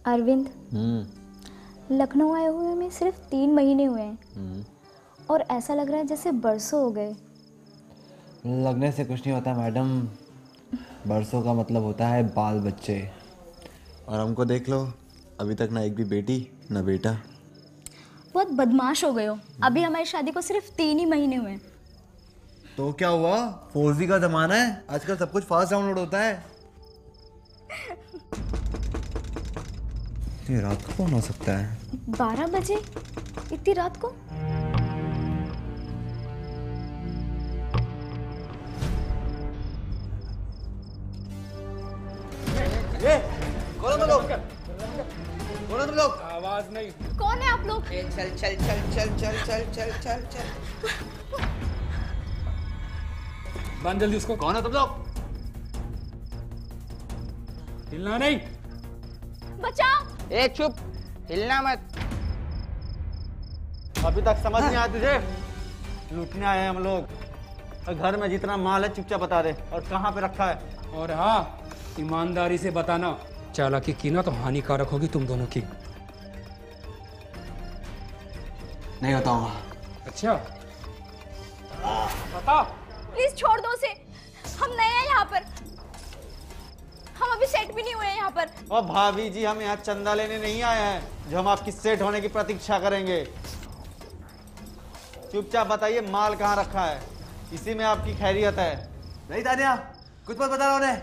अरविंद, लखनऊ आए हुए में सिर्फ 3 महीने हुए हैं और ऐसा लग रहा है जैसे बरसों हो गए। लगने से कुछ नहीं होता मैडम, बरसों का मतलब होता है बाल बच्चे। और हमको देख लो, अभी तक ना एक भी बेटी ना बेटा। बहुत बदमाश हो गए हो। अभी हमारी शादी को सिर्फ 3 ही महीने हुए हैं। तो क्या हुआ, 4G का जमाना है, आजकल सब कुछ फास्ट डाउनलोड होता है। ये रात को कौन हो सकता है? 12 बजे इतनी रात को? ये कौन हो तुम लोग? कौन हो तुम लोग? आवाज नहीं। कौन है आप लोग? चल चल चल चल चल चल चल चल चल। बांध जल्दी उसको। कौन हो तुम लोग? हिलना नहीं। बचाओ। ए चुप, हिलना मत। अभी तक समझ नहीं आया तुझे? लूटने आए हैं हम लोग, और घर में जितना माल है चुपचाप बता दे, और कहाँ पे रखा है। और हाँ, ईमानदारी से बताना, चालाकी की ना तो हानिकारक होगी तुम दोनों की। नहीं बताऊंगा। अच्छा बता। प्लीज छोड़ दो उसे, हम नए हैं यहाँ पर, हम अभी सेट भी नहीं हुए हैं यहाँ पर। और भाभी जी, हम यहाँ चंदा लेने नहीं आए हैं जो हम आपकी सेट होने की प्रतीक्षा करेंगे। चुपचाप बताइए माल कहाँ रखा है, इसी में आपकी खैरियत है। नहीं तानिया, कुछ मत बता रहा उन्हें।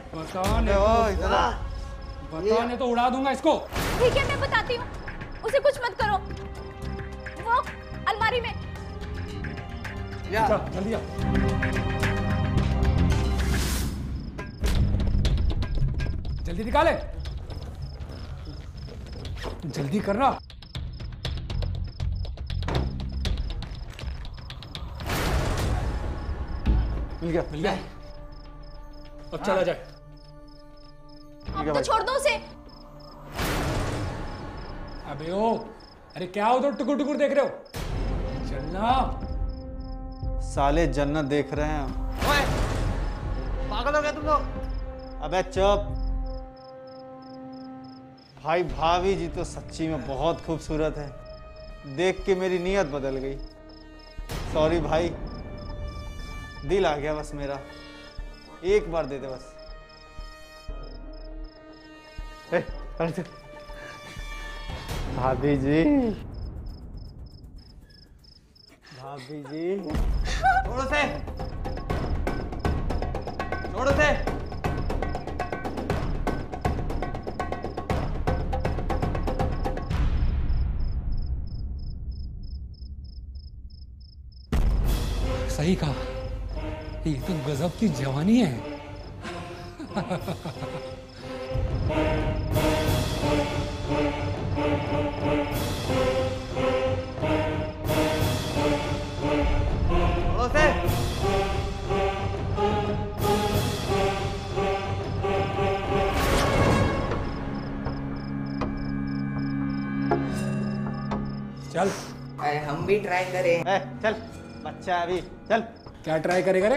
बताने तो उड़ा दूंगा इसको। ठीक है, मैं बताती हूँ, उसे कुछ मत करो। वो अलमारी में। जल्दी आ। जल्दी निकाले, जल्दी करना। मिल गया, मिल गया। अब चला जाए। अब तो छोड़ दो उसे। अबे ओ, अरे क्या उधर टुकुर टुकुर देख रहे हो? चलना। साले जन्नत देख रहे हैं। ओए, पागल हो गए तुम लोग? अबे चुप। भाई भाभी जी तो सच्ची में बहुत खूबसूरत है, देख के मेरी नीयत बदल गई। सॉरी भाई, दिल आ गया बस मेरा, एक बार दे दे बस। भाभी जी, भाभी जी, छोड़ो से, छोड़ो से। सही कहा, ये तो गजब की जवानी है। छोड़ो से। चल। अरे हम भी ट्राई करें। चल, बच्चा है अभी, चल। क्या ट्राई करेगा रे?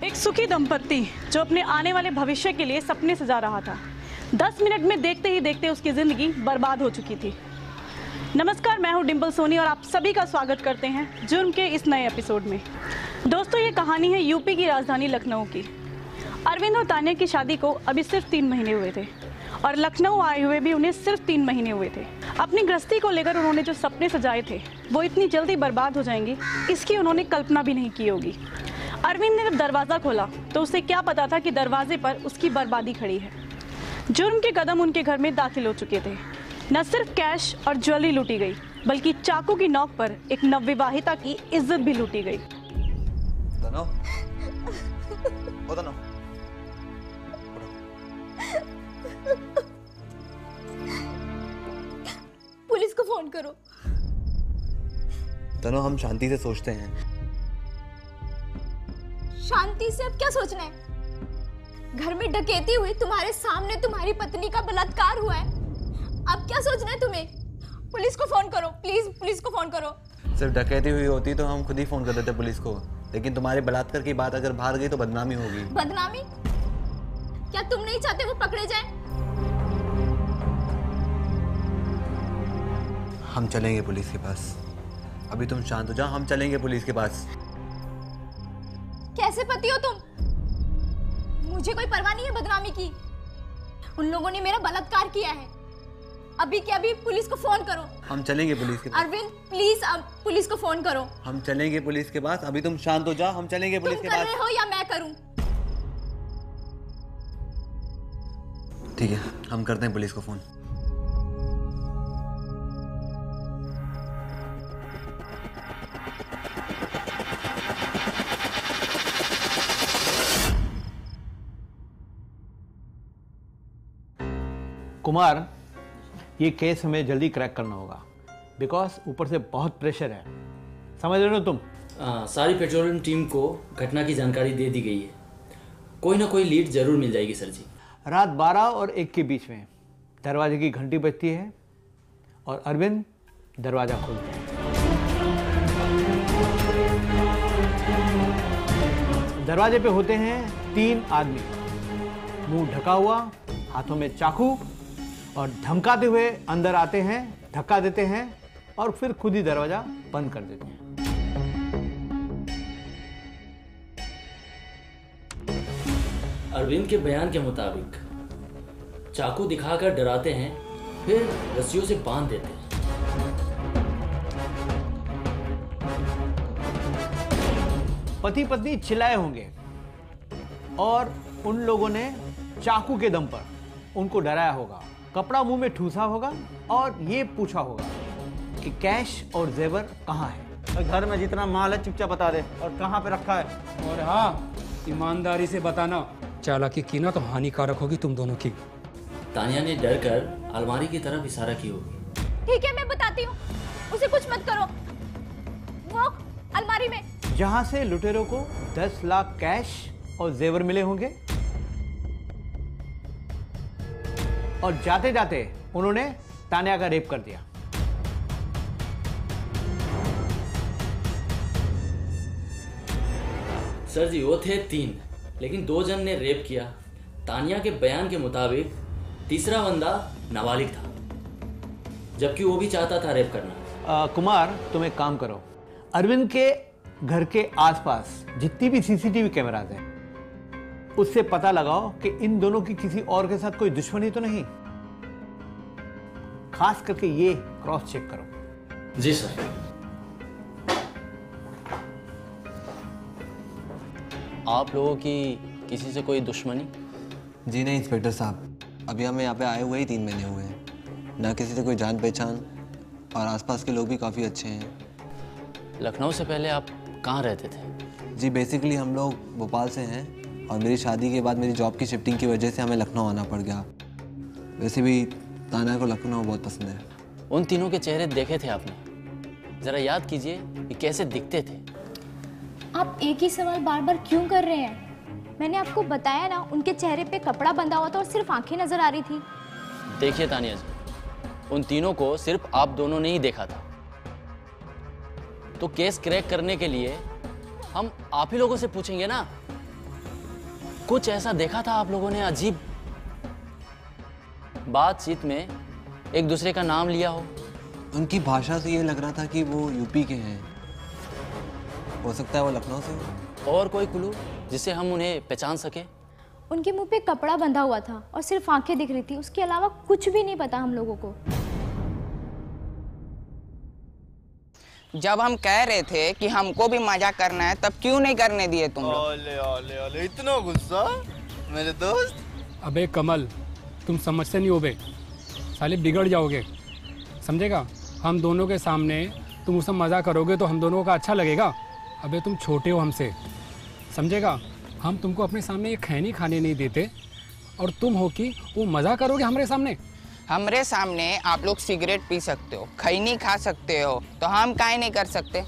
एक सुखी दंपत्ति जो अपने आने वाले भविष्य के लिए सपने सजा रहा था, 10 मिनट में देखते ही देखते उसकी जिंदगी बर्बाद हो चुकी थी। नमस्कार, मैं हूं डिंपल सोनी और आप सभी का स्वागत करते हैं जुर्म के इस नए एपिसोड में। दोस्तों, ये कहानी है यूपी की राजधानी लखनऊ की। अरविंद और तानिया की शादी को अभी सिर्फ 3 महीने हुए थे और लखनऊ आए हुए भी उन्हें सिर्फ 3 महीने हुए थे। अपनी गृहस्थी को लेकर उन्होंने जो सपने सजाए थे वो इतनी जल्दी बर्बाद हो जाएंगे, इसकी उन्होंने कल्पना भी नहीं की होगी। अरविंद ने जब दरवाज़ा खोला तो उसे क्या पता था कि दरवाजे पर उसकी बर्बादी खड़ी है। जुर्म के कदम उनके घर में दाखिल हो चुके थे। न सिर्फ कैश और ज्वेलरी लूटी गई, बल्कि चाकू की नोक पर एक नवविवाहिता की इज्जत भी लूटी गई। तनो, ओ तनो, पुलिस को फोन करो। तनो, हम शांति से सोचते हैं। शांति से अब क्या सोचना है? घर में डकैती हुई, तुम्हारे सामने तुम्हारी पत्नी का बलात्कार हुआ है, अब क्या सोचना है तुम्हें? पुलिस को फोन करो प्लीज, पुलिस को फोन करो। सिर्फ डकैती हुई होती तो हम खुद ही फोन कर देते पुलिस को, लेकिन तुम्हारे बलात्कार की बात अगर बाहर गई तो बदनामी होगी। बदनामी? क्या तुम नहीं चाहते वो पकड़े जाए? हम चलेंगे पुलिस के पास। अभी तुम शांत हो जाओ, हम चलेंगे पुलिस के पास। कैसे पति हो तुम? मुझे कोई परवाह नहीं है बदनामी की। उन लोगों ने मेरा बलात्कार किया है। अभी के अभी पुलिस को फोन करो। हम चलेंगे पुलिस के पास। अरविंद प्लीज अब पुलिस को फोन करो। हम चलेंगे पुलिस के पास। अभी तुम शांत हो जाओ, हम चलेंगे पुलिस तुम के कर पास। रहे हो या मैं करूं? ठीक है, हम करते हैं पुलिस को फोन। कुमार, ये केस हमें जल्दी क्रैक करना होगा, बिकॉज ऊपर से बहुत प्रेशर है, समझ रहे हो तुम? सारी पेट्रोलियम टीम को घटना की जानकारी दे दी गई है। कोई ना कोई लीड जरूर मिल जाएगी सर जी। रात 12 और 1 के बीच में दरवाजे की घंटी बजती है और अरविंद दरवाजा खोलते हैं। दरवाजे पे होते हैं 3 आदमी, मुंह ढका हुआ, हाथों में चाकू, और धमकाते हुए अंदर आते हैं, धक्का देते हैं और फिर खुद ही दरवाजा बंद कर देते हैं। अरविंद के बयान के मुताबिक चाकू दिखाकर डराते हैं, फिर रस्सियों से बांध देते हैं। पति पत्नी चिल्लाए होंगे और उन लोगों ने चाकू के दम पर उनको डराया होगा, कपड़ा मुंह में ठूसा होगा और ये पूछा होगा कि कैश और जेवर कहाँ है। घर में जितना माल है चुपचाप बता दे और कहाँ पे रखा है। और हाँ, ईमानदारी से बताना, चालाकी की ना तो हानिकारक होगी तुम दोनों की। तानिया ने डर कर अलमारी की तरफ इशारा की होगी। ठीक है मैं बताती हूँ, उसे कुछ मत करो। वो अलमारी में जहां से लुटेरों को 10 लाख कैश और जेवर मिले होंगे और जाते जाते उन्होंने तानिया का रेप कर दिया। सर जी वो थे 3, लेकिन 2 जन ने रेप किया। तानिया के बयान के मुताबिक तीसरा बंदा नाबालिग था, जबकि वो भी चाहता था रेप करना। कुमार, तुम एक काम करो, अरविंद के घर के आसपास जितनी भी सीसीटीवी कैमरास हैं उससे पता लगाओ कि इन दोनों की किसी और के साथ कोई दुश्मनी तो नहीं। खास करके ये क्रॉस चेक करो। जी सर। आप लोगों की किसी से कोई दुश्मनी? जी नहीं इंस्पेक्टर साहब, अभी हमें यहाँ पे आए हुए ही 3 महीने हुए हैं, ना किसी से कोई जान पहचान, और आसपास के लोग भी काफ़ी अच्छे हैं। लखनऊ से पहले आप कहाँ रहते थे? जी बेसिकली हम लोग भोपाल से हैं और मेरी शादी के बाद मेरी जॉब की शिफ्टिंग की वजह से हमें लखनऊ आना पड़ गया। वैसे भी तानिया को लखनऊ बहुत पसंद है। उन तीनों के चेहरे देखे थे आपने? ज़रा याद कीजिए कि कैसे दिखते थे। आप एक ही सवाल बार बार क्यों कर रहे हैं? मैंने आपको बताया ना, उनके चेहरे पे कपड़ा बंधा हुआ था और सिर्फ आंखें नजर आ रही थी। देखिए तानिया जी, उन तीनों को सिर्फ आप दोनों ने ही देखा था, तो केस क्रैक करने के लिए हम आप ही लोगों से पूछेंगे ना। कुछ ऐसा देखा था आप लोगों ने अजीब? बातचीत में एक दूसरे का नाम लिया हो? उनकी भाषा से ये लग रहा था कि वो यूपी के हैं, हो सकता है वो लखनऊ से हो। और कोई क्लू जिससे हम उन्हें पहचान सके? उनके मुंह पे कपड़ा बंधा हुआ था और सिर्फ आंखें दिख रही थी, उसके अलावा कुछ भी नहीं पता हम लोगों को। जब हम कह रहे थे कि हमको भी मजा करना है, तब क्यों नहीं करने दिए तुम लोग? ओले ओले ओले, इतना गुस्सा मेरे दोस्त। अबे कमल, तुम समझते नहीं हो बे, साले बिगड़ जाओगे, समझेगा? हम दोनों के सामने तुम उससे मज़ा करोगे तो हम दोनों का अच्छा लगेगा? अबे तुम छोटे हो हमसे, समझेगा? हम तुमको अपने सामने ये खैनी खाने नहीं देते और तुम हो कि वो मज़ा करोगे हमारे सामने। हमरे सामने आप लोग सिगरेट पी सकते हो, खैनी खा सकते हो, तो हम काहे नहीं कर सकते?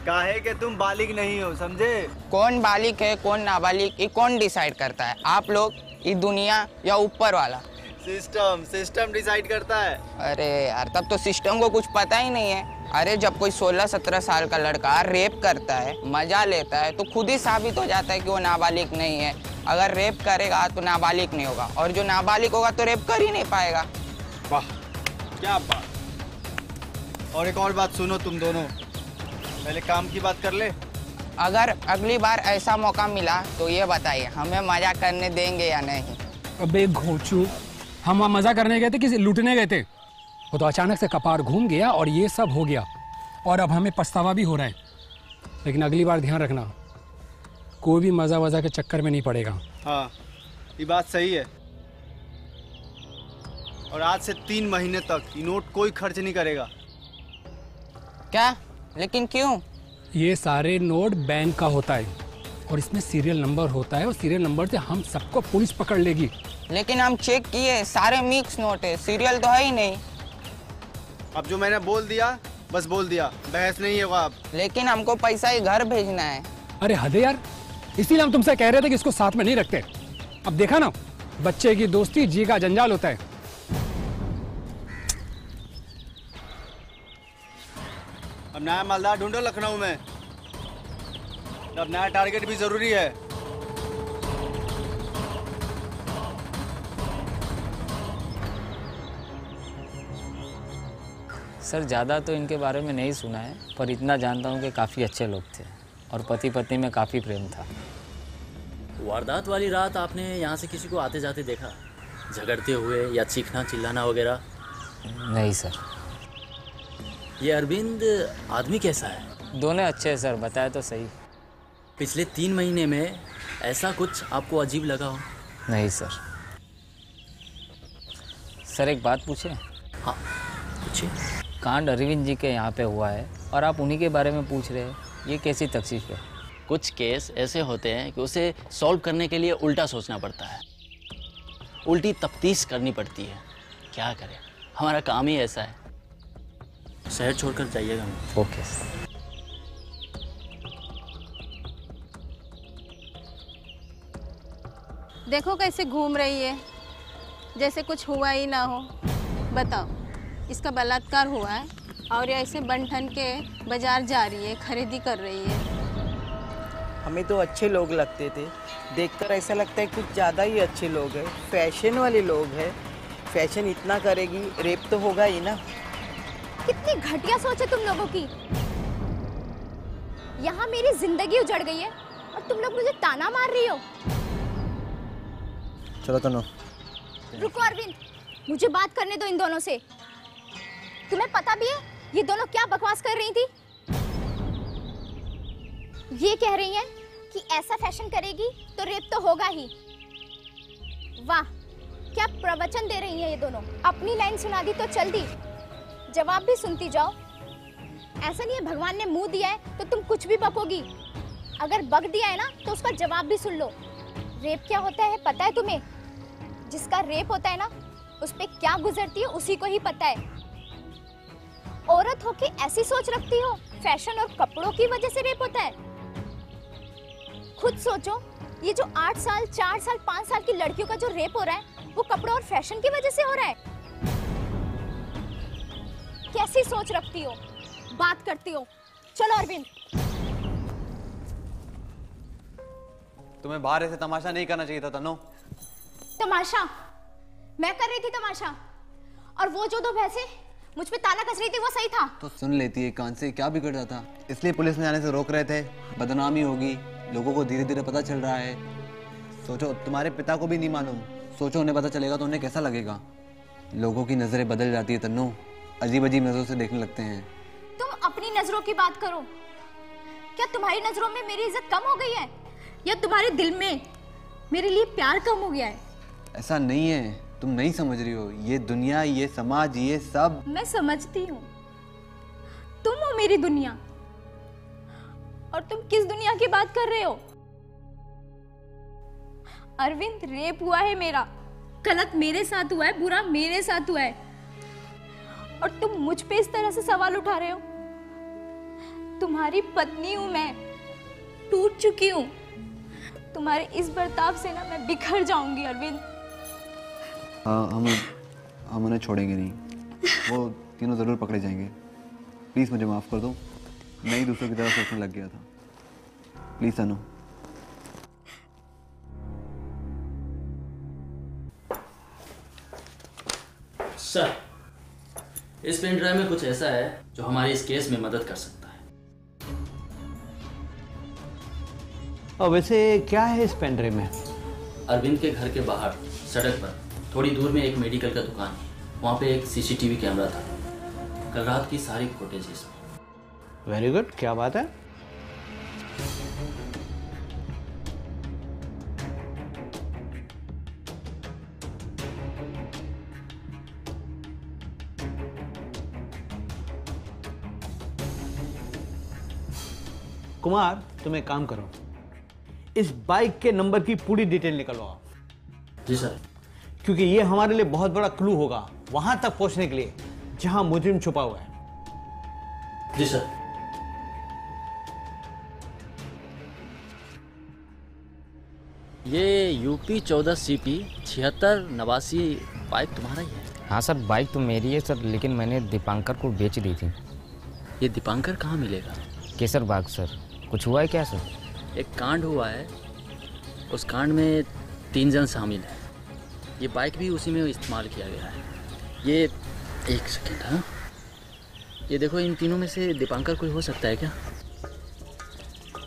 काहे कि तुम बालिग नहीं हो, समझे? कौन बालिग है कौन नाबालिग, ये कौन डिसाइड करता है? आप लोग, ये दुनिया या ऊपर वाला? सिस्टम डिसाइड करता है। अरे यार, तब तो सिस्टम को कुछ पता ही नहीं है। अरे जब कोई 16-17 साल का लड़का रेप करता है, मजा लेता है, तो खुद ही साबित हो जाता है कि वो नाबालिग नहीं है। अगर रेप करेगा तो नाबालिग नहीं होगा, और जो नाबालिग होगा तो रेप कर ही नहीं पाएगा। वाह, क्या बात। और एक और बात सुनो तुम दोनों, पहले काम की बात कर ले। अगर अगली बार ऐसा मौका मिला तो ये बताइए, हमें मजा करने देंगे या नहीं? अबे घोचू, हम वहाँ मजा करने गए थे कि लूटने गए थे? वो तो अचानक से कपार घूम गया और ये सब हो गया, और अब हमें पछतावा भी हो रहा है। लेकिन अगली बार ध्यान रखना, कोई भी मजा वजा के चक्कर में नहीं पड़ेगा। हाँ, ये बात सही है। और आज से 3 महीने तक ये नोट कोई खर्च नहीं करेगा। क्या? लेकिन क्यों? ये सारे नोट बैंक का होता है और इसमें सीरियल नंबर होता है, और सीरियल नंबर से हम सबको पुलिस पकड़ लेगी। लेकिन हम चेक किए, सारे मिक्स नोट है, सीरियल तो है ही नहीं। अब जो मैंने बोल दिया बस बोल दिया, बहस नहीं होगा अब। लेकिन हमको पैसा ही घर भेजना है। अरे हद है यार, इसीलिए हम तुमसे कह रहे थे कि इसको साथ में नहीं रखते। अब देखा ना, बच्चे की दोस्ती जी का जंजाल होता है। अब नया मालदार ढूंढो लखनऊ में, अब नया टारगेट भी जरूरी है। सर ज़्यादा तो इनके बारे में नहीं सुना है, पर इतना जानता हूँ कि काफ़ी अच्छे लोग थे और पति पत्नी में काफ़ी प्रेम था। वारदात वाली रात आपने यहाँ से किसी को आते जाते देखा, झगड़ते हुए या चीखना चिल्लाना वगैरह? नहीं सर। ये अरविंद आदमी कैसा है? दोनों अच्छे हैं सर, बताया तो सही। पिछले 3 महीने में ऐसा कुछ आपको अजीब लगा हो? नहीं सर। सर एक बात पूछे? हाँ पूछिए। कांड अरविंद जी के यहाँ पे हुआ है और आप उन्हीं के बारे में पूछ रहे हैं, ये कैसी तकसीफ है? कुछ केस ऐसे होते हैं कि उसे सॉल्व करने के लिए उल्टा सोचना पड़ता है, उल्टी तफ्तीश करनी पड़ती है। क्या करें, हमारा काम ही ऐसा है। शहर छोड़कर जाइएगा। Okay sir. देखो कैसे घूम रही है, जैसे कुछ हुआ ही ना हो। बताओ, इसका बलात्कार हुआ है और ये ऐसे बन ठन के बाजार जा रही है, खरीदी कर रही है। हमें तो अच्छे लोग लगते थे, देखकर ऐसा लगता है कुछ ज़्यादा ही अच्छे लोग हैं, फैशन वाले लोग हैं। फैशन इतना करेगी, रेप तो होगा ही ना। कितनी घटिया सोच है तुम लोगों की। यहाँ मेरी जिंदगी उजड़ गई है और तुम लोग मुझे ताना मार रही हो। चलो तनु। रुको अरविंद, मुझे बात करने दो इन दोनों से। तुम्हें पता भी है ये दोनों क्या बकवास कर रही थी? ये कह रही हैं कि ऐसा फैशन करेगी तो रेप तो होगा ही। वाह, क्या प्रवचन दे रही हैं ये दोनों। अपनी लाइन सुना दी तो चल दी, जवाब भी सुनती जाओ। ऐसा नहीं है भगवान ने मुंह दिया है तो तुम कुछ भी बकोगी। अगर बक दिया है ना तो उसका जवाब भी सुन लो। रेप क्या होता है पता है तुम्हें? जिसका रेप होता है ना, उस पे क्या गुजरती है उसी को ही पता है। औरत होके ऐसी सोच रखती हो, फैशन और कपड़ों की वजह से रेप होता है। खुद सोचो, ये जो 8 साल, 4 साल, 5 साल की लड़कियों का जो रेप हो रहा है वो कपड़ों और फैशन की वजह से हो रहा है। कैसी सोच रखती हो, बात करती हो। चलो अरविंद। तुम्हें बाहर ऐसे तमाशा नहीं करना चाहिए था तनु। तमाशा? मैं कर रही थी तमाशा, और वो जो 2 भैंसे मुझ पे ताना कस रही थी वो सही था। तो सुन लेती है कान से, क्या बिगड़ जाता? इसलिए पुलिस में आने से रोक रहे थे। बदनामी होगी, लोगों को धीरे धीरे पता चल रहा है। सोचो, तुम्हारे पिता को भी नहीं मालूम, सोचो उन्हें पता चलेगा तो उन्हें कैसा लगेगा। लोगों की नजरें बदल जाती है तन्नू, अजीब अजीब नजरों से देखने लगते हैं। तुम अपनी नजरों की बात करो। क्या तुम्हारी नजरों में मेरी इज्जत कम हो गई है, या तुम्हारे दिल में मेरे लिए प्यार कम हो गया है? ऐसा नहीं है, तुम नहीं समझ रही हो। ये दुनिया, ये समाज, ये सब मैं समझती हूँ। तुम हो मेरी दुनिया, और तुम किस दुनिया की बात कर रहे हो? अरविंद, रेप हुआ है मेरा, गलत मेरे साथ हुआ है, बुरा मेरे साथ हुआ है, और तुम मुझ पे इस तरह से सवाल उठा रहे हो। तुम्हारी पत्नी हूं मैं, टूट चुकी हूं। तुम्हारे इस बर्ताव से ना मैं बिखर जाऊंगी अरविंद। हाँ, हम उन्हें छोड़ेंगे नहीं, वो तीनों ज़रूर पकड़े जाएंगे। प्लीज़ मुझे माफ़ कर दो, मैं ही दूसरों की तरह सोचने लग गया था। Please Anu. सर, इस पेन ड्राइव में कुछ ऐसा है जो हमारे इस केस में मदद कर सकता है। और वैसे क्या है इस पेन ड्राइव में? अरविंद के घर के बाहर सड़क पर थोड़ी दूर में एक मेडिकल का दुकान है, वहाँ पे एक सीसीटीवी कैमरा था। कल रात की सारी फुटेज इसमें। वेरी गुड, क्या बात है। कुमार, तुम एक काम करो, इस बाइक के नंबर की पूरी डिटेल निकलवाओ। जी सर। क्योंकि ये हमारे लिए बहुत बड़ा क्लू होगा वहां तक पहुंचने के लिए जहां मुजरिम छुपा हुआ है। जी सर। ये यूपी 14 CP 7689 बाइक तुम्हारा ही है? हाँ सर, बाइक तो मेरी है सर, लेकिन मैंने दीपांकर को बेच दी थी। ये दीपांकर कहाँ मिलेगा? केसर बाग सर। कुछ हुआ है क्या सर? एक कांड हुआ है, उस कांड में 3 जन शामिल हैं। ये बाइक भी उसी में इस्तेमाल किया गया है। ये एक सेकेंड, हाँ, ये देखो, इन तीनों में से दीपांकर कोई हो सकता है क्या?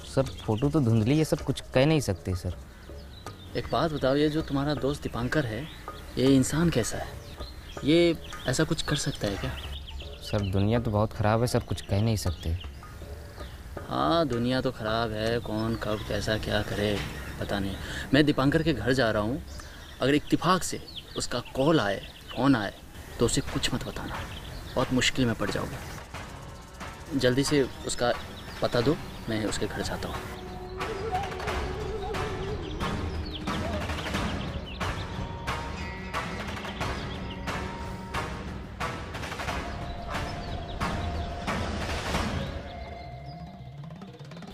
सर फोटो तो धुंधली है सर, कुछ कह नहीं सकते सर। एक बात बताओ, ये जो तुम्हारा दोस्त दीपांकर है, ये इंसान कैसा है? ये ऐसा कुछ कर सकता है क्या? सर दुनिया तो बहुत ख़राब है सर, कुछ कह नहीं सकते। हाँ, दुनिया तो ख़राब है, कौन कब कैसा क्या करे पता नहीं। मैं दीपांकर के घर जा रहा हूँ, अगर इत्तेफाक से उसका कॉल आए, फ़ोन आए, तो उसे कुछ मत बताना, बहुत मुश्किल में पड़ जाओगे। जल्दी से उसका पता दो, मैं उसके घर जाता हूँ।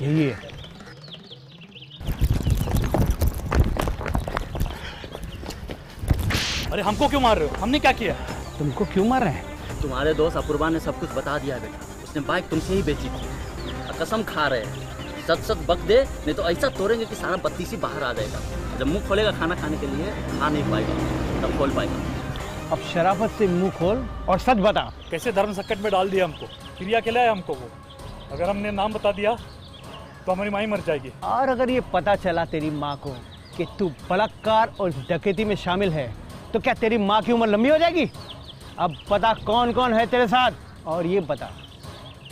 यही है। अरे हमको क्यों मार रहे हो? हमने क्या किया? तुमको क्यों मार रहे हैं? तुम्हारे दोस्त अपूर्वा ने सब कुछ बता दिया है बेटा। उसने बाइक तुमसे ही बेची थी। कसम खा रहे हैं, सच सच बक दे, नहीं तो ऐसा तोड़ेंगे कि सारा बत्ती सी बाहर आ जाएगा। जब मुंह खोलेगा खाना खाने के लिए, खा नहीं पाएगा, तब खोल पाएगा। अब शराफत से मुंह खोल और सच बता। कैसे धर्म संकट में डाल दिया हमको, क्रिया के लिए हमको वो। अगर हमने नाम बता दिया तो हमारी माँ ही मर जाएगी। और अगर ये पता चला तेरी माँ को कि तू बलात्कार और डकैती में शामिल है, तो क्या तेरी माँ की उम्र लंबी हो जाएगी? अब पता कौन कौन है तेरे साथ, और ये बता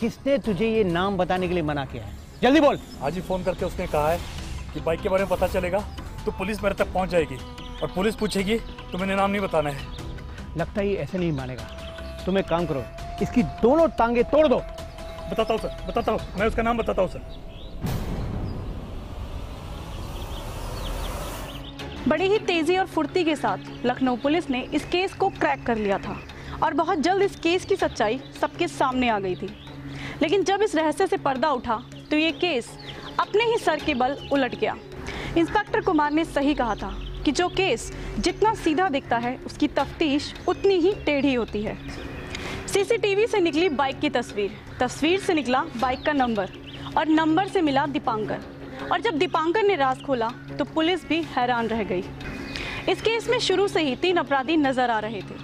किसने तुझे ये नाम बताने के लिए मना किया है? जल्दी बोल। आज ही फ़ोन करके उसने कहा है कि बाइक के बारे में पता चलेगा तो पुलिस मेरे तक पहुंच जाएगी और पुलिस पूछेगी तो मैंने नाम नहीं बताना है। लगता है ये ऐसे नहीं मानेगा। तुम एक काम करो, इसकी दोनों टांगे तोड़ दो। बताता हूँ सर, बताता हूँ, मैं उसका नाम बताता हूँ सर। बड़ी ही तेजी और फुर्ती के साथ लखनऊ पुलिस ने इस केस को क्रैक कर लिया था और बहुत जल्द इस केस की सच्चाई सबके सामने आ गई थी। लेकिन जब इस रहस्य से पर्दा उठा तो ये केस अपने ही सर के बल उलट गया। इंस्पेक्टर कुमार ने सही कहा था कि जो केस जितना सीधा दिखता है, उसकी तफ्तीश उतनी ही टेढ़ी होती है। सीसीटीवी से निकली बाइक की तस्वीर, तस्वीर से निकला बाइक का नंबर और नंबर से मिला दीपांकर। और जब दीपांकर ने राज खोला तो पुलिस भी हैरान रह गई। इस केस में शुरू से ही 3 अपराधी नजर आ रहे थे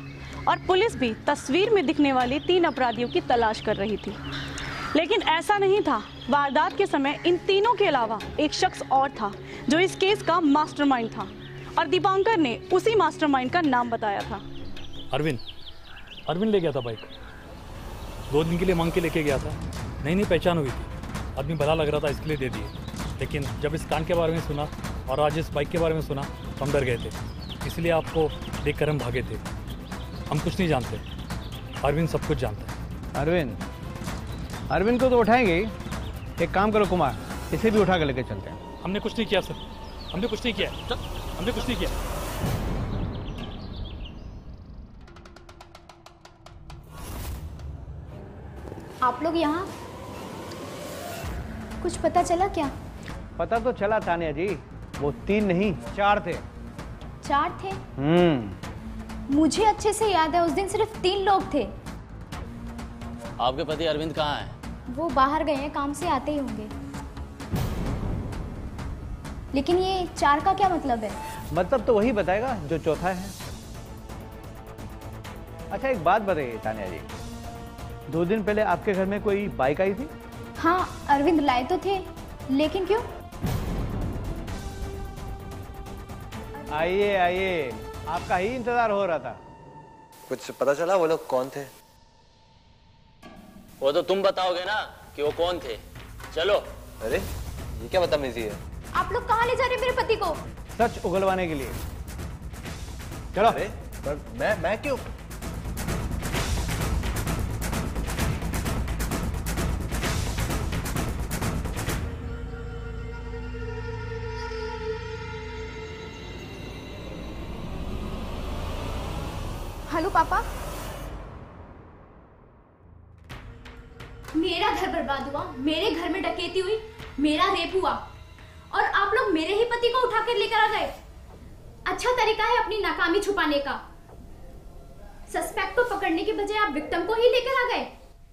और पुलिस भी तस्वीर में दिखने वाले 3 अपराधियों की तलाश कर रही थी। लेकिन ऐसा नहीं था। वारदात के समय इन तीनों के अलावा एक शख्स और था जो इस केस का मास्टरमाइंड था और दीपांकर ने उसी मास्टरमाइंड का नाम बताया था। अरविंद ले गया था बाइक, 2 दिन के लिए मांग के लेके गया था। नई पहचान हुई थी, आदमी भला लग रहा था, इसके लिए दे दिए। लेकिन जब इस कांड के बारे में सुना और आज इस बाइक के बारे में सुना तो हम डर गए थे, इसलिए आपको देखकर हम भागे थे। हम कुछ नहीं जानते, अरविंद सब कुछ जानता है। अरविंद को तो उठाएंगे। एक काम करो कुमार, इसे भी उठा कर लेके चलते हैं। हमने कुछ नहीं किया सर, हमने कुछ नहीं किया, हमने कुछ नहीं किया। आप लोग यहाँ कुछ पता चला क्या? पता तो चला तानिया जी, वो 3 नहीं 4 थे। 4 थे? मुझे अच्छे से याद है, उस दिन सिर्फ 3 लोग थे। आपके पति अरविंद कहाँ है? वो बाहर गए हैं, काम से आते ही होंगे। लेकिन ये 4 का क्या मतलब है? मतलब तो वही बताएगा जो चौथा है। अच्छा एक बात बताइए तानिया जी, 2 दिन पहले आपके घर में कोई बाइक आई थी? हाँ, अरविंद लाए तो थे, लेकिन क्यों? आइए आइए, आपका ही इंतजार हो रहा था। कुछ पता चला वो लोग कौन थे? वो तो तुम बताओगे ना कि वो कौन थे। चलो। अरे ये क्या बदतमीजी है? आप लोग कहाँ ले जा रहे हैं मेरे पति को? सच उगलवाने के लिए। चलो। अरे पर मैं क्यों? हेलो पापा, मेरा घर बर्बाद हुआ, मेरे घर में डकैती हुई, मेरा रेप हुआ और आप लोग मेरे ही पति को उठाकर लेकर आ गए। अच्छा तरीका है अपनी नाकामी छुपाने का। सस्पेक्ट को पकड़ने के बजाय आप विक्टिम को ही लेकर आ गए।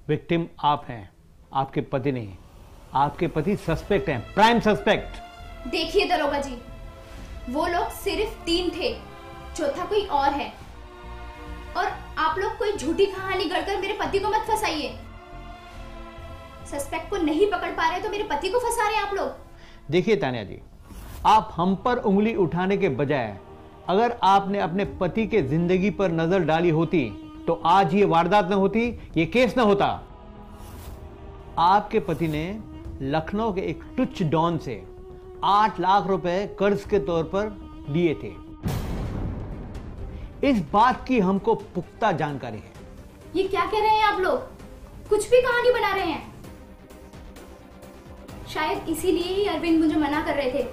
विक्टिम आप हैं, आपके पति नहीं। आपके पति सस्पेक्ट हैं, प्राइम सस्पेक्ट। देखिए दरोगा जी, वो लोग सिर्फ 3 थे, चौथा कोई और है। और आप लोग कोई झूठी कहानी गढ़कर मेरे पति को मत फंसाइए। सस्पेक्ट को नहीं पकड़ पा रहे तो मेरे पति को फंसा रहे हैं आप लोग। देखिए तानिया जी, आप हम पर उंगली उठाने के बजाय अगर आपने अपने पति के जिंदगी पर नजर डाली होती तो आज ये वारदात न होती, ये केस न होता। आपके पति ने लखनऊ के एक टुच्च डॉन से 8 लाख रुपए कर्ज के तौर पर लिए थे। इस बात की हमको पुख्ता जानकारी है। ये क्या कह रहे हैं आप लोग? कुछ भी कहानी बना रहे हैं। शायद इसीलिए ही अरविंद मुझे मना कर रहे थे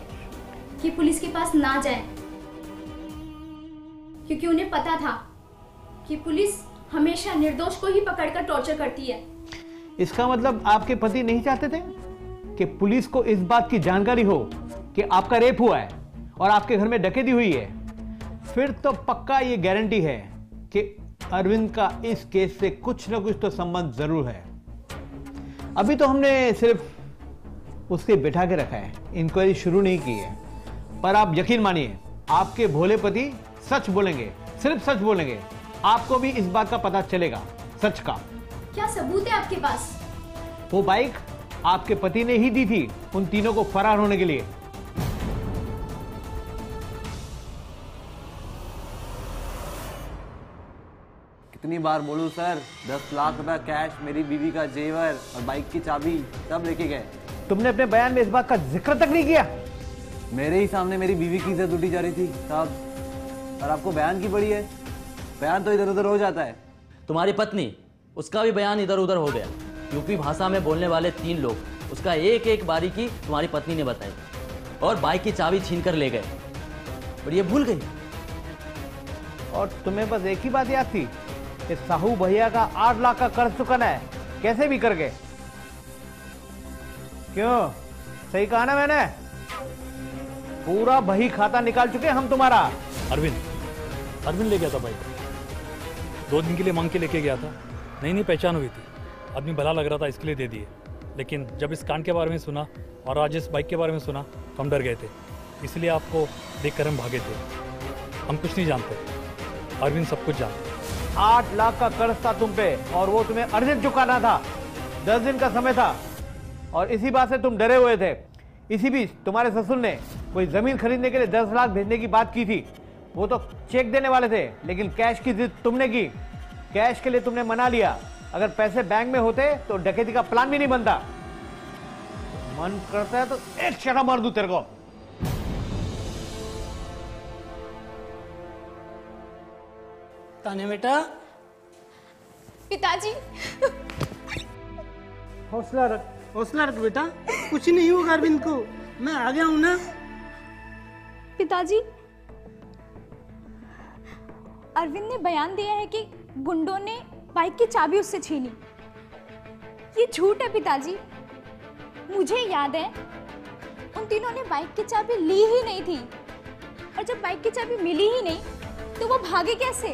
कि पुलिस के पास ना जाएं, क्योंकि उन्हें पता था कि पुलिस हमेशा निर्दोष को ही पकड़कर टॉर्चर करती है। इसका मतलब आपके पति नहीं चाहते थे कि पुलिस को इस बात की जानकारी हो कि आपका रेप हुआ है और आपके घर में डकैती हुई है। फिर तो पक्का ये गारंटी है कि अरविंद का इस केस से कुछ ना कुछ तो संबंध जरूर है। अभी तो हमने सिर्फ उसके बिठा के रखा है, इंक्वायरी शुरू नहीं की है। पर आप यकीन मानिए, आपके भोले पति सच बोलेंगे, सिर्फ सच बोलेंगे। आपको भी इस बात का पता चलेगा, सच का। क्या सबूत है आपके पास? वो बाइक आपके पति ने ही दी थी उन तीनों को फरार होने के लिए। कितनी बार बोलूं सर, 10 लाख रुपया कैश, मेरी बीवी का जेवर और बाइक की चाबी सब लेके गए। तुमने अपने बयान में इस बात का जिक्र तक नहीं किया। मेरे ही सामने मेरी बीवी की इज्जत लूटी जा रही थी साहब, और आपको बयान की पड़ी है। बयान तो इधर उधर हो जाता है। तुम्हारी पत्नी, उसका भी बयान इधर उधर हो गया। यूपी भाषा में बोलने वाले 3 लोग, उसका एक एक बारीकी तुम्हारी पत्नी ने बताई और बाइक की चाबी छीन कर ले गए, पर ये भूल गई। और तुम्हें बस एक ही बात याद थी कि साहू भैया का 8 लाख का कर्ज चुकाना है, कैसे भी करके। क्यों, सही कहा ना मैंने? पूरा बही खाता निकाल चुके हम तुम्हारा। अरविंद ले गया था बाइक, 2 दिन के लिए मांग के लेके गया था। नहीं पहचान हुई थी, आदमी भला लग रहा था इसके लिए दे दिए। लेकिन जब इस कांड के बारे में सुना और आज इस बाइक के बारे में सुना तो हम डर गए थे, इसलिए आपको देखकर हम भागे थे। हम कुछ नहीं जानते, अरविंद सब कुछ जानते। 8 लाख का कर्ज था तुम पे और वो तुम्हें अर्जेंट चुकाना था। 10 दिन का समय था और इसी बात से तुम डरे हुए थे। इसी बीच तुम्हारे ससुर ने कोई जमीन खरीदने के लिए 10 लाख भेजने की बात की थी। वो तो चेक देने वाले थे, लेकिन कैश की जिद तुमने की। कैश के लिए तुमने मना लिया। अगर पैसे बैंक में होते तो डकैती का प्लान भी नहीं बनता। मन करता है तो एक चढ़ा मार दूं तेरे को। तानिया बेटा, पिताजी, हौसला रख बेटा, कुछ नहीं होगा अरविंद को, मैं आ गया हूं ना। पिताजी, अरविंद ने बयान दिया है कि गुंडों ने बाइक की चाबी उससे छीनी। ये झूठ है पिताजी। मुझे याद है उन तीनों ने बाइक की चाबी ली ही नहीं थी, और जब बाइक की चाबी मिली ही नहीं तो वो भागे कैसे?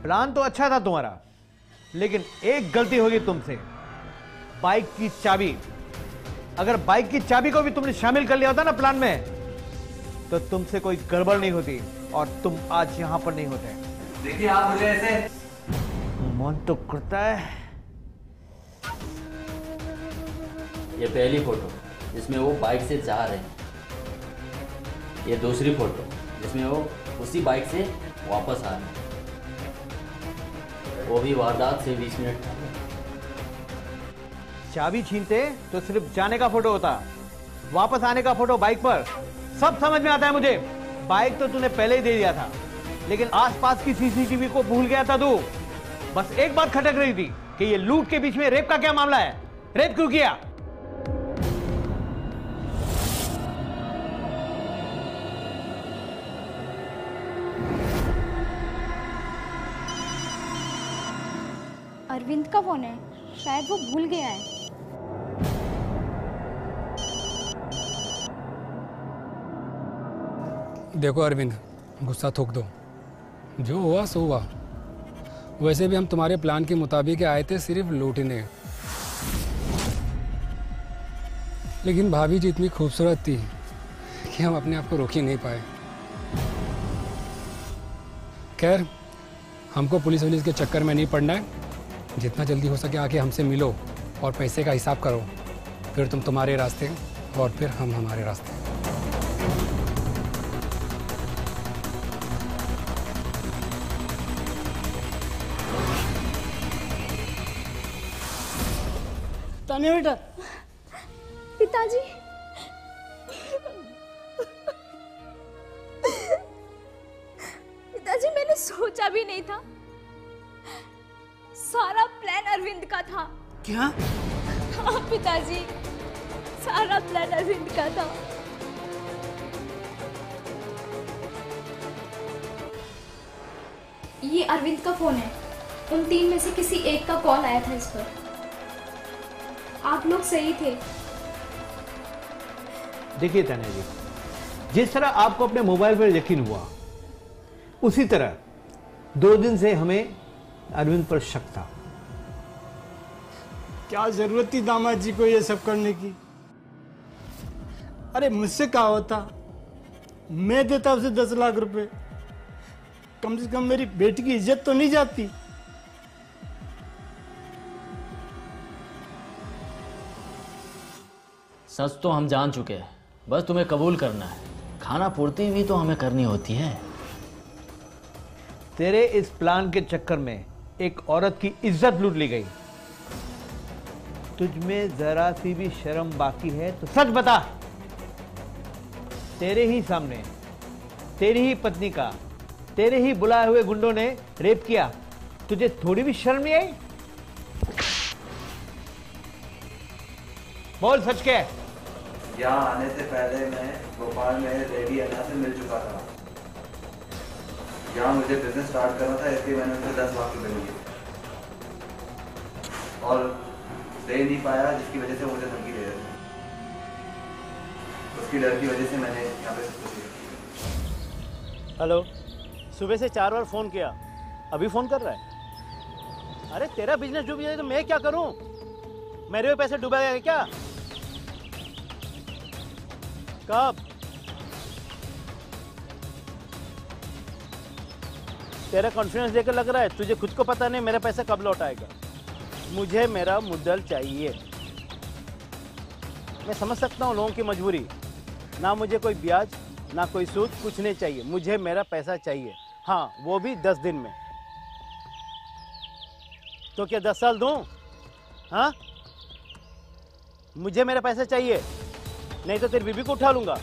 प्लान तो अच्छा था तुम्हारा, लेकिन एक गलती होगी तुमसे, बाइक की चाबी। अगर बाइक की चाबी को भी तुमने शामिल कर लिया होता ना प्लान में, तो तुमसे कोई गड़बड़ नहीं होती और तुम आज यहां पर नहीं होते। देखिए आप मुझे ऐसे, मन तो करता है। ये पहली फोटो जिसमें वो बाइक से जा रहे हैं, ये दूसरी फोटो जिसमें वो उसी बाइक से वापस आ रहे हैं, वो भी वारदात से 20 मिनट पहले। चाबी छीनते तो सिर्फ जाने का फोटो होता, वापस आने का फोटो बाइक पर। सब समझ में आता है मुझे। बाइक तो तूने पहले ही दे दिया था, लेकिन आसपास की सीसीटीवी को भूल गया था तू। बस एक बात खटक रही थी कि ये लूट के बीच में रेप का क्या मामला है, रेप क्यों किया? अरविंद का फोन है, शायद वो भूल गया है। देखो अरविंद, गुस्सा थूक दो, जो हुआ सो हुआ। वैसे भी हम तुम्हारे प्लान के मुताबिक आए थे सिर्फ लूटने, लेकिन भाभी जी इतनी खूबसूरत थी कि हम अपने आप को रोक ही नहीं पाए। खैर, हमको पुलिस वुलिस के चक्कर में नहीं पड़ना है। जितना जल्दी हो सके आके हमसे मिलो और पैसे का हिसाब करो, फिर तुम तुम्हारे रास्ते और फिर हम हमारे रास्ते। तानिया बेटा। पिताजी, पिताजी मैंने सोचा भी नहीं था, सारा प्लान अरविंद का था। क्या? हाँ पिताजी, सारा प्लान अरविंद का था। ये अरविंद का फोन है, उन 3 में से किसी एक का कॉल आया था इस पर। आप लोग सही थे। देखिए तानिया जी, जिस तरह आपको अपने मोबाइल पर यकीन हुआ, उसी तरह 2 दिन से हमें अरविंद पर शक था। क्या जरूरत थी दामाद जी को ये सब करने की? अरे मुझसे क्या होता, मैं देता उसे 10 लाख रुपए, कम से कम मेरी बेटी की इज्जत तो नहीं जाती। सच तो हम जान चुके हैं, बस तुम्हें कबूल करना है। खाना पूर्ति भी तो हमें करनी होती है। तेरे इस प्लान के चक्कर में एक औरत की इज्जत लूट ली गई। तुझमें जरा सी भी शर्म बाकी है तो सच बता। तेरे ही सामने तेरी ही पत्नी का तेरे ही बुलाए हुए गुंडों ने रेप किया, तुझे थोड़ी भी शर्म नहीं आई? बोल सच क्या है? यहाँ आने से पहले मैं भोपाल में रेडी अन्ना से मिल चुका था। यहाँ मुझे बिजनेस स्टार्ट करना था, इसलिए मैंने उसे 10 लाख रुपए दिए और दे नहीं पाया, जिसकी वजह से मुझे धमकी दे रहे थे। उसकी डर की वजह से मैंने यहाँ पे सब कुछ किया। हेलो, सुबह से 4 बार फ़ोन किया, अभी फ़ोन कर रहा है? अरे तेरा बिजनेस डूब जाए तो मैं क्या करूं? मेरे भी पैसे डूबेगा क्या? कब? तेरा कॉन्फिडेंस देकर लग रहा है तुझे खुद को पता नहीं मेरा पैसा कब लौट आएगा। मुझे मेरा मुद्दल चाहिए। मैं समझ सकता हूँ लोगों की मजबूरी, ना मुझे कोई ब्याज ना कोई सूद, कुछ नहीं चाहिए, मुझे मेरा पैसा चाहिए। हाँ, वो भी 10 दिन में। तो क्या 10 साल दूं? हाँ, मुझे मेरा पैसा चाहिए, नहीं तो तेरी बीवी को उठा लूंगा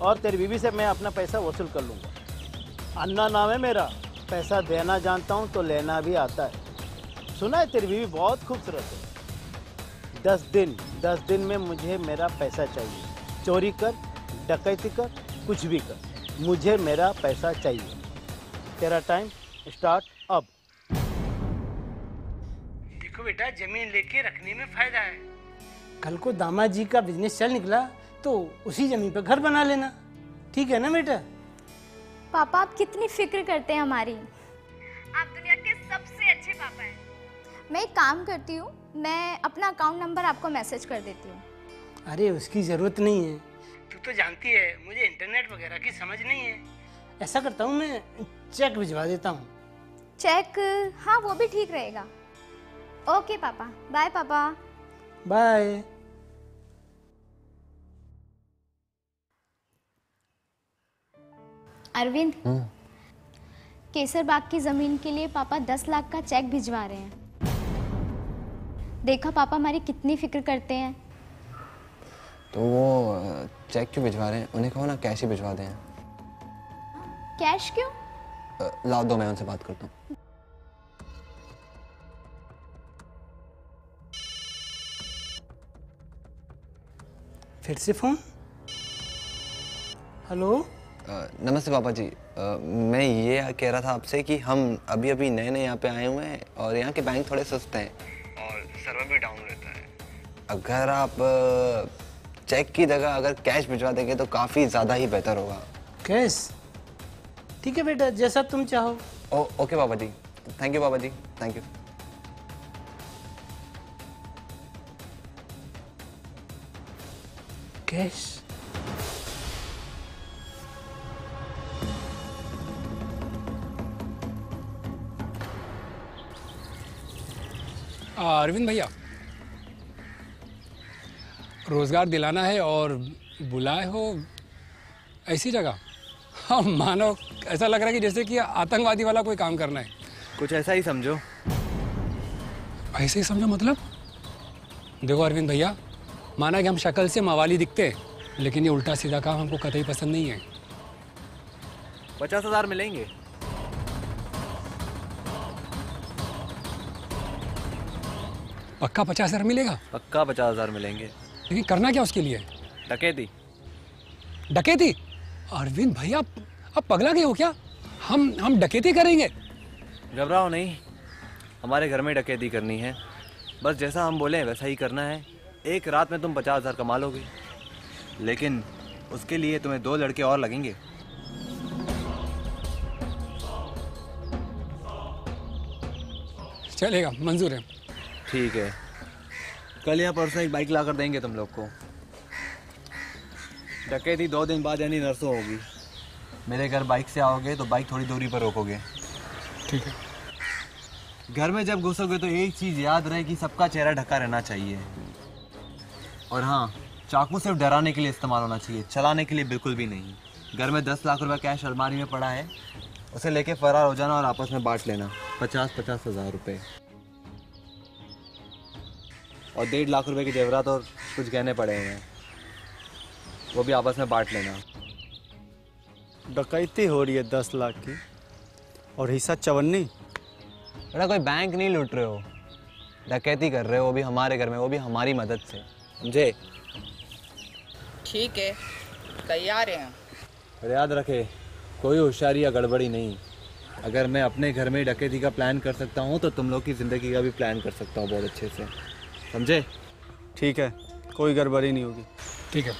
और तेरी बीवी से मैं अपना पैसा वसूल कर लूंगा। अन्ना नाम है मेरा, पैसा देना जानता हूं तो लेना भी आता है। सुना है तेरी बीवी बहुत खूबसूरत है। 10 दिन में मुझे मेरा पैसा चाहिए। चोरी कर, डकैती कर, कुछ भी कर, मुझे मेरा पैसा चाहिए। तेरा टाइम स्टार्ट अब। देखो बेटा, जमीन लेके रखने में फायदा है। कल को दामाद जी का बिजनेस चल निकला तो उसी जमीन पर घर बना लेना, ठीक है ना बेटा? पापा आप कितनी फिक्र करते हैं हमारी। आप दुनिया के सबसे अच्छे पापा हैं। मैं एक काम करती हूँ, मैं अपना अकाउंट नंबर आपको मैसेज कर देती हूँ। अरे उसकी ज़रूरत नहीं है, तू तो जानती है मुझे इंटरनेट वगैरह की समझ नहीं है। ऐसा करता हूँ, मैं चेक भिजवा देता हूँ। चेक? हाँ वो भी ठीक रहेगा। ओके पापा, बाय पापा। बाय। अरविंद, केसर बाग की जमीन के लिए पापा 10 लाख का चेक भिजवा रहे हैं। देखा पापा हमारी कितनी फिक्र करते हैं। तो वो चेक क्यों भिजवा रहे हैं? उन्हें कहो ना कैश ही भिजवा दें। कैश क्यों? लाओ दो, मैं उनसे बात करता हूँ। फिर से फोन। हेलो। नमस्ते पापा जी। मैं ये कह रहा था आपसे कि हम अभी अभी नए नए यहाँ पे आए हुए हैं और यहाँ के बैंक थोड़े सस्ते हैं और सर्वर भी डाउन रहता है। अगर आप चेक की जगह अगर कैश भिजवा देंगे तो काफ़ी ज़्यादा ही बेहतर होगा। कैश? ठीक है बेटा, जैसा तुम चाहो। ओके पापा जी, थैंक यू पापा जी, थैंक यू। कैश? अरविंद भैया, रोजगार दिलाना है और बुलाए हो ऐसी जगह। हाँ मानो ऐसा लग रहा है कि जैसे कि आतंकवादी वाला कोई काम करना है। कुछ ऐसा ही समझो। ऐसे ही समझो मतलब? देखो अरविंद भैया, माना कि हम शक्ल से मवाली दिखते हैं, लेकिन ये उल्टा सीधा काम हमको कतई पसंद नहीं है। 50,000 मिलेंगे। पक्का 50,000 मिलेगा? पक्का 50,000 मिलेंगे। लेकिन करना क्या उसके लिए? डकैती। डकैती? अरविंद भैया आप पगला गए हो क्या? हम डकैती करेंगे? घबराओ नहीं, हमारे घर में डकैती करनी है। बस जैसा हम बोले वैसा ही करना है। एक रात में तुम 50,000 कमा लोगे, लेकिन उसके लिए तुम्हें 2 लड़के और लगेंगे। चलेगा, मंजूर है। ठीक है, कल या परसों एक बाइक ला कर देंगे तुम लोग को। डकैती 2 दिन बाद यानी नरसों होगी। मेरे घर बाइक से आओगे तो बाइक थोड़ी दूरी पर रोकोगे। ठीक है। घर में जब घुसोगे तो एक चीज़ याद रहे कि सबका चेहरा ढका रहना चाहिए। और हाँ, चाकू सिर्फ डराने के लिए इस्तेमाल होना चाहिए, चलाने के लिए बिल्कुल भी नहीं। घर में 10 लाख रुपए कैश अलमारी में पड़ा है, उसे लेके फरार हो जाना और आपस में बांट लेना। 50-50 हज़ार रुपये और 1.5 लाख रुपए के जेवरात और कुछ गहने पड़े हुए हैं, वो भी आपस में बांट लेना। डकैती हो रही है 10 लाख की और हिस्सा 54। बेटा कोई बैंक नहीं लूट रहे हो, डकैती कर रहे हो, वो भी हमारे घर में, वो भी हमारी मदद से, समझे? ठीक है, तैयार हैं। और याद रखे, कोई होशियारी या गड़बड़ी नहीं। अगर मैं अपने घर में डकैती का प्लान कर सकता हूँ तो तुम लोग की ज़िंदगी का भी प्लान कर सकता हूँ बहुत अच्छे से, समझे? ठीक है, कोई गड़बड़ी नहीं होगी। ठीक है।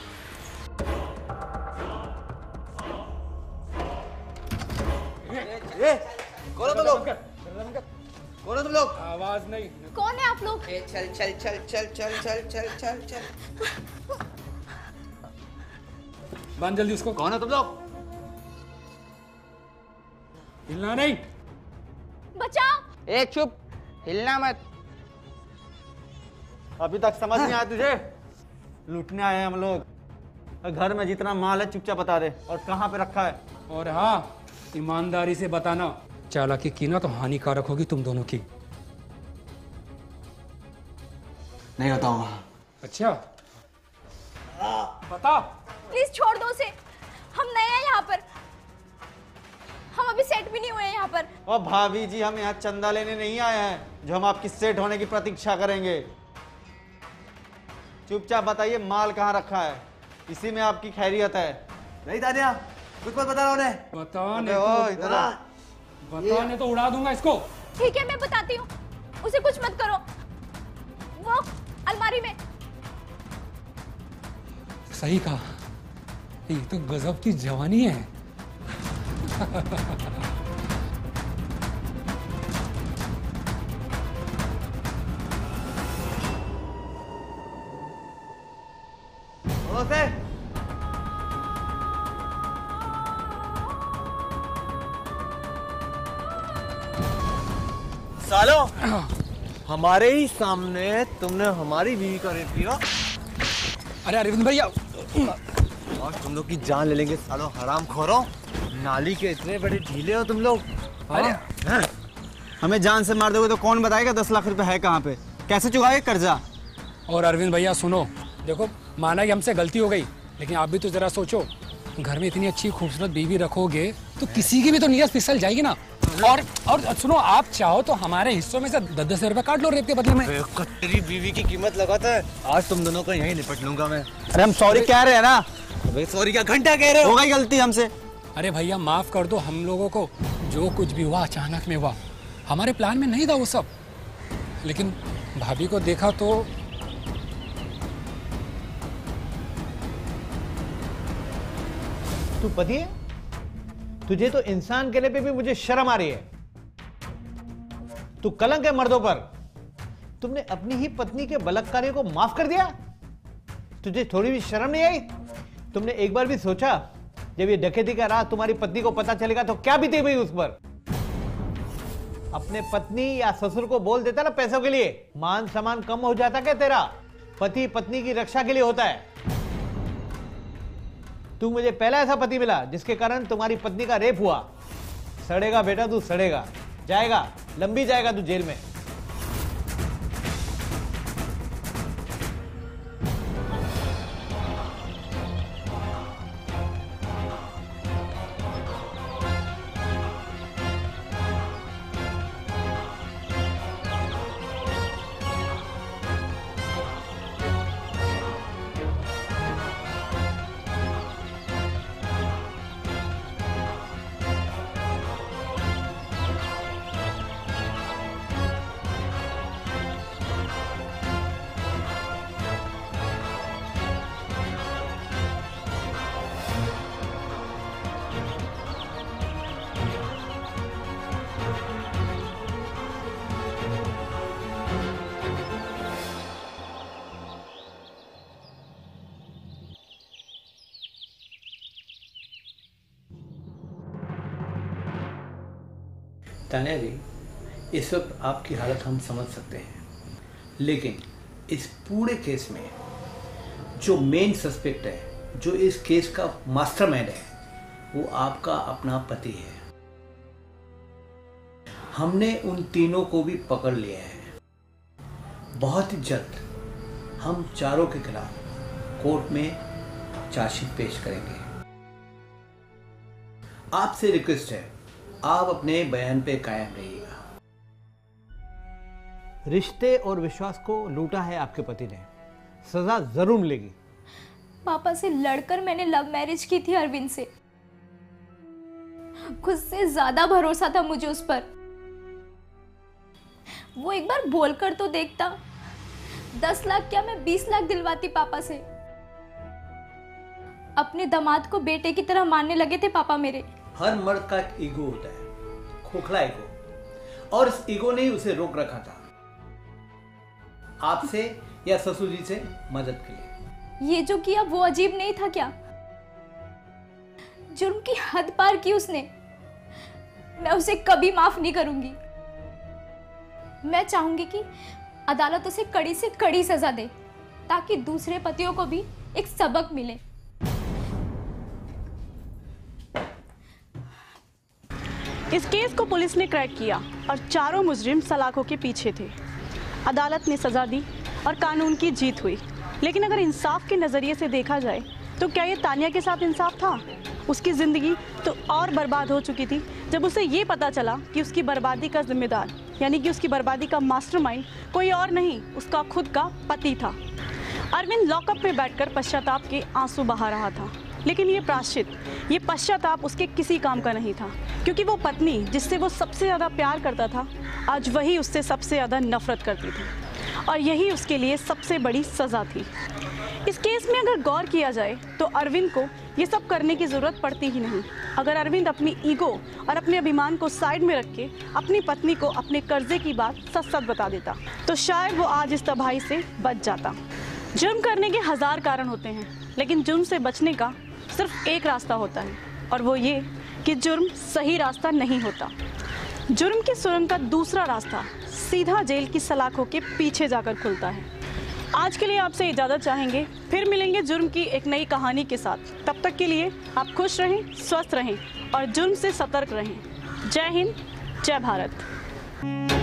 कौन हो तुम लोग? कौन हो तुम लोग? आवाज नहीं। कौन है आप लोग? चल चल चल चल चल चल चल चल चल। बांध जल्दी उसको। कौन है तुम लोग? हिलना नहीं। बचाओ। ए चुप, हिलना मत। अभी तक समझ नहीं आया तुझे? लूटने आए हैं हम लोग। घर में जितना माल है चुपचाप बता दे और कहाँ पे रखा है। और हाँ, ईमानदारी से बताना, चालाकी की ना तो हानिकारक होगी तुम दोनों की। नहीं बताऊंगा। अच्छा बता। प्लीज छोड़ दो उसे, हम नए हैं यहाँ पर, हम अभी सेट भी नहीं हुए हैं यहाँ पर। और भाभी जी, हम यहाँ चंदा लेने नहीं आए हैं जो हम आपकी सेट होने की प्रतीक्षा करेंगे। चुपचाप बताइए माल कहाँ रखा है, इसी में आपकी खैरियत है। नहीं तानिया, कुछ मत बता उन्हें। बताने तो उड़ा दूंगा इसको। ठीक है मैं बताती हूँ, उसे कुछ मत करो। वो अलमारी में। सही कहा, ये तो गजब की जवानी है। सालो, हमारे ही सामने तुमने हमारी बीवी का रेप किया। अरे अरविंद भैया, और तुम लोग की जान ले लेंगे सालो, हराम खोरो। नाली के इतने बड़े ढीले हो तुम लोग। अरे हमें जान से मार दोगे तो कौन बताएगा 10 लाख रुपए है कहाँ पे, कैसे चुकाओगे कर्जा? और अरविंद भैया सुनो, देखो माना कि हमसे गलती हो गई, लेकिन आप भी तो जरा सोचो, घर में इतनी अच्छी खूबसूरत बीवी रखोगे तो किसी की भी तो नीयत फिसल जाएगी ना। और सुनो, आप चाहो तो हमारे हिस्सों में से 10-10 रुपए काट लो रेप के बदले में। तेरी बीवी की कीमत लगाता है, आज तुम दोनों को यहीं निपट लूंगा मैं। अरे हम सॉरी कह रहे हैं ना। सॉरी क्या घंटा कह रहे हो? गई गलती हमसे। अरे भैया माफ कर दो हम लोगों को, जो कुछ भी हुआ अचानक में हुआ, हमारे प्लान में नहीं था वो सब। लेकिन भाभी को देखा तो तू पति है? तुझे तो इंसान कहने पे भी मुझे शर्म आ रही है। तू कलंक है मर्दों पर। तुमने अपनी ही पत्नी के बलात्कारियों को माफ कर दिया? तुझे थोड़ी भी शर्म नहीं आई? तुमने एक बार भी सोचा जब ये डकैती का राज तुम्हारी पत्नी को पता चलेगा तो क्या बीती हुई उस पर? अपने पत्नी या ससुर को बोल देता ना पैसों के लिए, मान सम्मान कम हो जाता क्या तेरा? पति पत्नी की रक्षा के लिए होता है। तू मुझे पहला ऐसा पति मिला जिसके कारण तुम्हारी पत्नी का रेप हुआ। सड़ेगा बेटा तू, सड़ेगा, जाएगा, लंबी जाएगा तू जेल में। तान्या जी, इस वक्त आपकी हालत हम समझ सकते हैं, लेकिन इस पूरे केस में जो मेन सस्पेक्ट है, जो इस केस का मास्टरमाइंड है, वो आपका अपना पति है। हमने उन तीनों को भी पकड़ लिया है। बहुत ही जल्द हम चारों के खिलाफ कोर्ट में चार्जशीट पेश करेंगे। आपसे रिक्वेस्ट है, आप अपने बयान पे कायम रहिएगा। रिश्ते और विश्वास को लूटा है आपके पति ने, सजा जरूर मिलेगी। पापा से लड़कर मैंने लव मैरिज की थी अरविंद से। खुद से ज्यादा भरोसा था मुझे उस पर। वो एक बार बोलकर तो देखता, 10 लाख क्या मैं 20 लाख दिलवाती पापा से। अपने दामाद को बेटे की तरह मानने लगे थे पापा मेरे। हर मर्द का एक ईगो होता है, खोखला ईगो, और इस ईगो ने ही उसे रोक रखा था आपसे या ससुर जी से मदद के लिए। ये जो किया वो अजीब नहीं था क्या? जुर्म की हद पार की उसने। मैं उसे कभी माफ नहीं करूंगी। मैं चाहूंगी कि अदालत उसे कड़ी से कड़ी सजा दे, ताकि दूसरे पतियों को भी एक सबक मिले। इस केस को पुलिस ने क्रैक किया और चारों मुजरिम सलाखों के पीछे थे। अदालत ने सजा दी और कानून की जीत हुई। लेकिन अगर इंसाफ के नज़रिए से देखा जाए तो क्या ये तान्या के साथ इंसाफ था? उसकी ज़िंदगी तो और बर्बाद हो चुकी थी जब उसे ये पता चला कि उसकी बर्बादी का जिम्मेदार, यानी कि उसकी बर्बादी का मास्टरमाइंड कोई और नहीं, उसका खुद का पति था। अरविंद लॉकअप में बैठकर पश्चाताप के आंसू बहा रहा था, लेकिन ये प्रायश्चित, ये पश्चाताप उसके किसी काम का नहीं था, क्योंकि वो पत्नी जिससे वो सबसे ज़्यादा प्यार करता था, आज वही उससे सबसे ज़्यादा नफरत करती थी, और यही उसके लिए सबसे बड़ी सज़ा थी। इस केस में अगर गौर किया जाए तो अरविंद को ये सब करने की जरूरत पड़ती ही नहीं। अगर अरविंद अपनी ईगो और अपने अभिमान को साइड में रख के अपनी पत्नी को अपने कर्जे की बात सच सच बता देता तो शायद वो आज इस तबाही से बच जाता। जुर्म करने के 1000 कारण होते हैं, लेकिन जुर्म से बचने का सिर्फ एक रास्ता होता है, और वो ये कि जुर्म सही रास्ता नहीं होता। जुर्म की सुरंग का दूसरा रास्ता सीधा जेल की सलाखों के पीछे जाकर खुलता है। आज के लिए आपसे इजाज़त चाहेंगे, फिर मिलेंगे जुर्म की एक नई कहानी के साथ। तब तक के लिए आप खुश रहें, स्वस्थ रहें और जुर्म से सतर्क रहें। जय हिंद, जय भारत।